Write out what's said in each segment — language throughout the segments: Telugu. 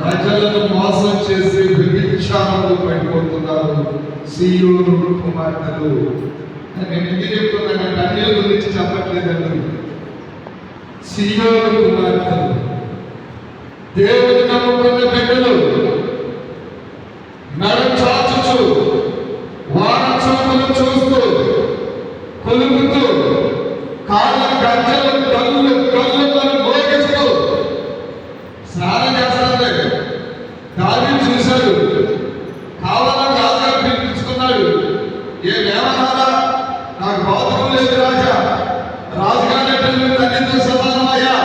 ప్రజలను మోసం చేసి వ్యభిచారంలో పడిపోతున్నారు సీయోను కుమార్తెలు. నేను ఎందుకు చెప్తున్నానంటే అన్యుల గురించి చెప్పట్లేదండి. సీయోను కుమార్తెలు, దేవుని నమ్ముకున్న బిడ్డలు మెడ చాచుచు వాన చూపులు చూస్తూ కొలుపుతూ కాళ్ళ గజ్జలు కళ్ళు కళ్ళు మోగిస్తూ స్నానం చేస్తాడు. దాన్ని చూశాడు, కావాలని రాజుగా పిలిపించుకున్నాడు. ఏమేమన్నారా, నాకు బాధకం లేదు రాజా, రాజుగారి తల్లితో సమానమయ్యా,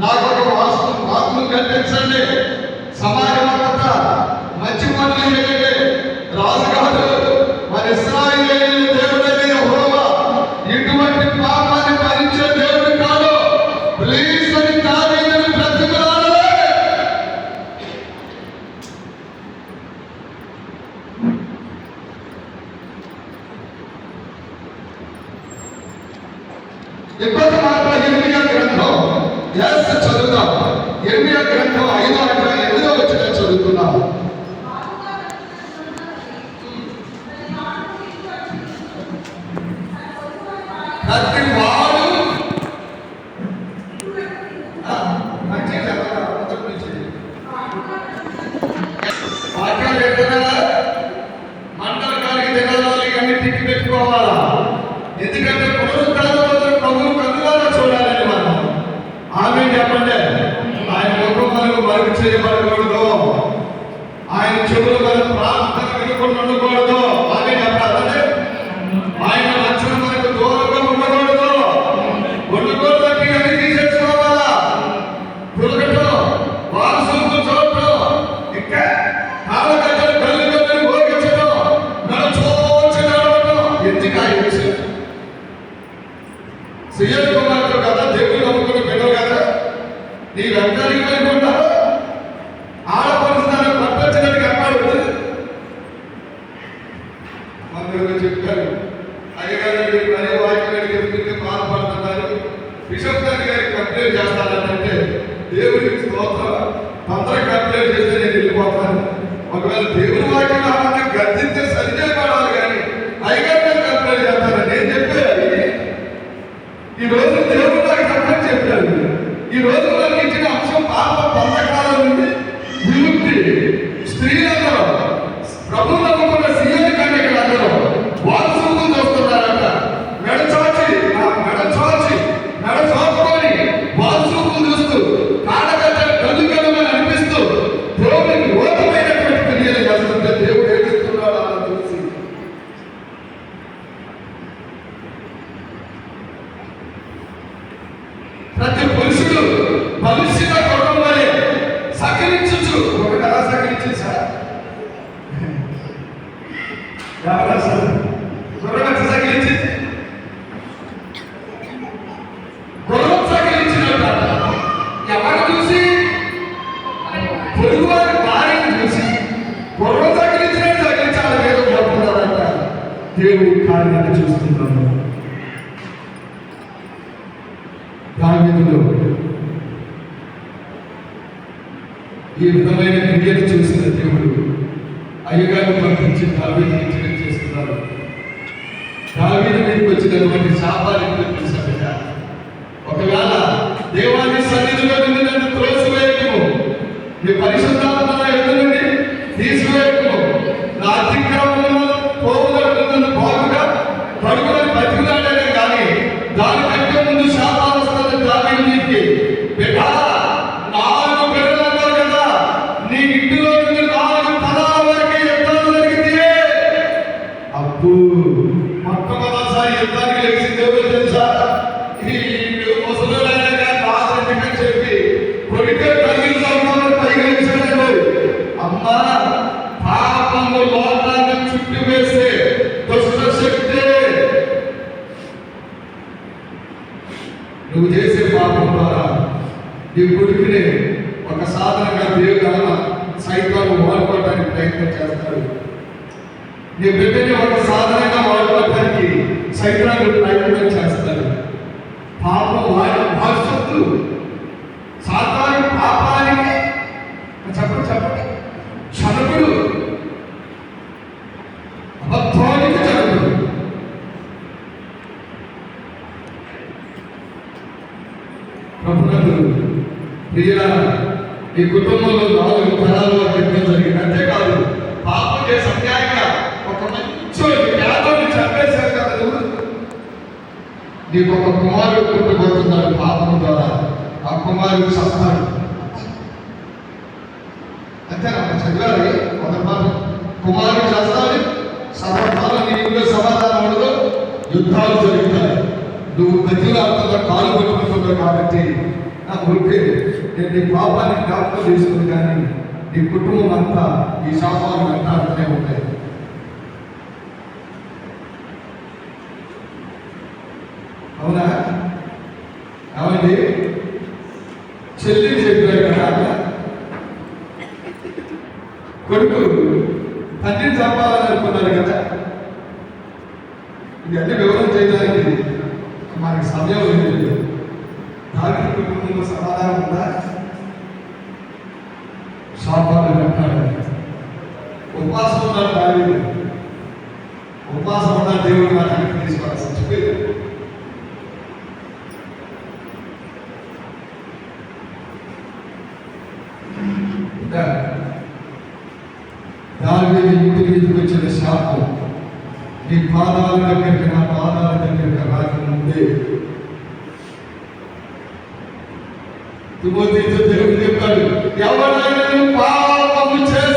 నాకు ఒక వాస్తును కల్పించండి, సమాజం అంతా మంచి పనులు ఏంటంటే రాజుగారు మన ఇశ్రాయేలు దేవుడైన యెహోవా ఇటువంటి పాపాన్ని భరించే దేవుడు కాదు, ప్లీజ్ అని దావీదును బ్రతిమలాడాలి. ఇంకొక మాట ఇర్మియా గ్రంథం చదువుతాం. ఇర్మియా గ్రంథం 5వ అధ్యాయం 8వ వచనం చదువుతున్నాం. ప్రతి వాడు వాక్యాలు ఎక్కడా మంటలు కాలికి తినాలి, ఇవన్నీ తిట్టి పెట్టుకోవాలా. ఎందుకంటే పునరుద్ధరణ ప్రభువు కన్నులారా చూడాలని మనం. ఆమె చెప్పండి, ఆయన ముఖం మనకు మరుగు చేయబడకూడదు, ఆయన చెవులు మన ప్రార్థన వినకుండా ఉండకూడదు. ఆమె చెప్పాలంటే ఆయన రక్షణ మనకు దూరంగా ఉండకూడదు. ఉండకూడదంటే అన్ని తీసేసుకోవాలా. పులకటం, వారసులకు చూడటం, ఇంకా కాళ్ళగడ్డలు కళ్ళు గడ్డలు భోగించడం, నడచోచి నడవటం, ఎందుకు ఆయన విషయం. సీఎం కుమార్తె కదా, దేవుడు నమ్ముకుని బిడ్డవు కదా, నీ వెంటనే అనుకుంటా ఆడపడుతున్నాను పట్టొచ్చినట్టు కనపడదు. మందుగా చెప్పారు, అయ్యగారు అనే వాక్యం చెప్తుంటే బాధపడుతున్నారు, బిషప్ గారికి కంప్లైంట్ చేస్తానంటే దేవుడికి స్తోత్రం, తొందరగా కంప్లైంట్ చేస్తే నేను వెళ్ళిపోతాను. ఒకవేళ దేవుడి వాక్యం రావాలని గర్జిస్తే సరిచేయబడాలి, కానీ అయ్యగారు కంప్లైంట్ చేస్తాను. నేను చెప్పేది ఈ రోజు దేవుడు నాకు కంప్లైంట్ చెప్పారు. ఈ రోజు నాకు ఇచ్చిన అంశం పాప బంధకాల నుండి విముక్తి. స్త్రీలందరూ ప్రభు నమ్ముకున్న సీఎం కన్యకలందరూ వారసులు చూస్తున్నారట. మెడ చాపుకొని వారసులు చూస్తూ కాడగట్ట కదుకమని అనిపిస్తూ దేవుడికి ఓటమైనటువంటి క్రియలు చేస్తుంటే దేవుడు ఏడుస్తున్నాడు అలా చూసి. ప్రతి పురుషుడు భవిష్యత కుటుంబాన్ని సహకరించు. ఒకటి అలా సహకరించింది సార్, గుర్రం సహకరించింది, గుర్రం సహకరించినట్ట. ఎవరు చూసి? పొరుగువారి భార్యను చూసి గుర్రం సహకరించినట్టు సహకరించాలి. లేదు పోతున్నారంట. దేవుడి కార్యాన్ని చూస్తున్నాము. దావీదులో ఈ విధమైన క్రియలు చూసిన దేవుడు అయ్యగారు పంపించి దావీదుని చేస్తున్నారు. దావీదు మీదకి వచ్చినటువంటి శాపాలు ఎందుకు తెలుసా? ఒకవేళ దేవాన్ని సన్నిధిలో నుండి నన్ను త్రోసివేయటము, నీ పరిశుద్ధాత్మ ఎదురు నుండి తీసివేయటము, నా అతిక్రమంలో పోవులకు నన్ను బాగుగా పడుకుని బతికినాడనే కానీ దానికంటే ముందు శాపాలు వస్తుంది దావీదు మీదకి. బిడ్డా, 4 బిడ్డలు అన్నారు కదా, నీ ఇంటిలో నుండి 4 తరాల వరకు యుద్ధాలు జరిగితే అప్పు మొట్టమొదటిసారి యుద్ధానికి లేచింది ఎవరు తెలుసా? ఈ ముసలుడైన రాజని చెప్పి కొడితే తల్లి సంబంధం పైకి లేచాడు. అమ్మా, పాపము లోకాన్ని చుట్టి వేసే దుష్ట శక్తి, నువ్వు చేసే పాపం ద్వారా నీ కొడుకునే ఒక సాధనగా దేవుడు సైతాన్ని వాడుకోవడానికి ప్రయత్నం చేస్తాడు. నీ బిడ్డని ఒక సాధనంగా వాడుకోవడానికి సైతాన్ని ప్రయత్నం చేస్తాడు. పాపం వాడి భవిష్యత్తు సాతాను పాపానికి ప్రియులారా, ఈ కుటుంబంలో 4 తరాలు యుద్ధం జరిగింది. అంతేకాదు పాపం చేసి అన్యాయంగా ఒక మంచి పేదోడిని చంపేశారు కదా నువ్వు. నీకు ఒక కుమారుడు పుట్టబోతున్నాడు పాపం ద్వారా. ఆ కుమారుడు చస్తాడు. అంతేనా చదివారు ఒక కుమారుడు చేస్తాడు. సమాధానం నీ ఇంట్లో సమాధానం ఉండదు. యుద్ధాలు జరుగుతాయి. నువ్వు గతిలో అంతగా కాలు కొట్టుకుంటున్నావు కాబట్టి నా ఊరికే నేను నీ పాపాన్ని జ్ఞాపకం చేసుకుని కానీ నీ కుటుంబం అంతా ఈ శాపాలను వెంటాడుతూనే ఉంటాయి. అవునా? ఏమండి చెల్లి చెప్పారు కదా, కొడుకు తండ్రిని చంపాలని అనుకున్నారు కదా. ఇవన్నీ వివరణ చేయడానికి మనకి సమయం లేదు. దావీదు కుటుంబంలో సమాధానం ఉందా? శాపాలు వెంటాడు. ఉపవాసం ఉన్నాడు దావీదు. ఉపవాసం ఉన్న దేవుడు నా వెనక్కి తీసుకోవాలి. చచ్చిపోయాడు. దావీదు ఇంటి మీదకి వచ్చిన శాపం నీ పాదాల దగ్గరికి, నా పాదాల దగ్గరికి రాకముందే తిమోతితో దేవుడు చెప్పాడు, ఎవరైనా పాపము చేసి